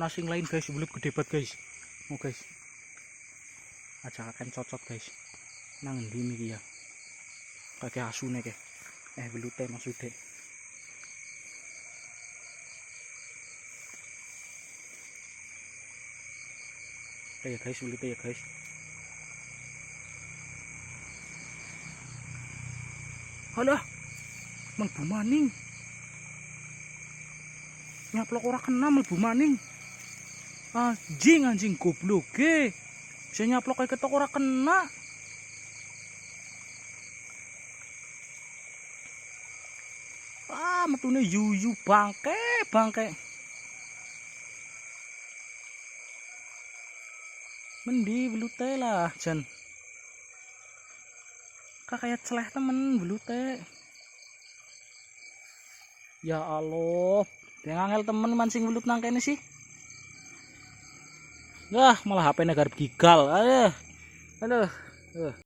ana sing lain guys, belut gede banget guys. Oh guys. Aja akan cocok guys. Nang endi iki ya? Kakek asune ke. Belute maksude. Ya guys, belute ya guys. Halah. Mlebu maning. Nyaplok ora kena mlebu maning. Anjing gobloke. Bisa nyaplok kayak ketok ora kena. Metune yuyu bangke. Mendi belute lah jan. Kayak celeh temen belute. Ya Allah, dia ngangel temen mancing belut nang kene sih. Malah HP-ne garep gigal. Aduh.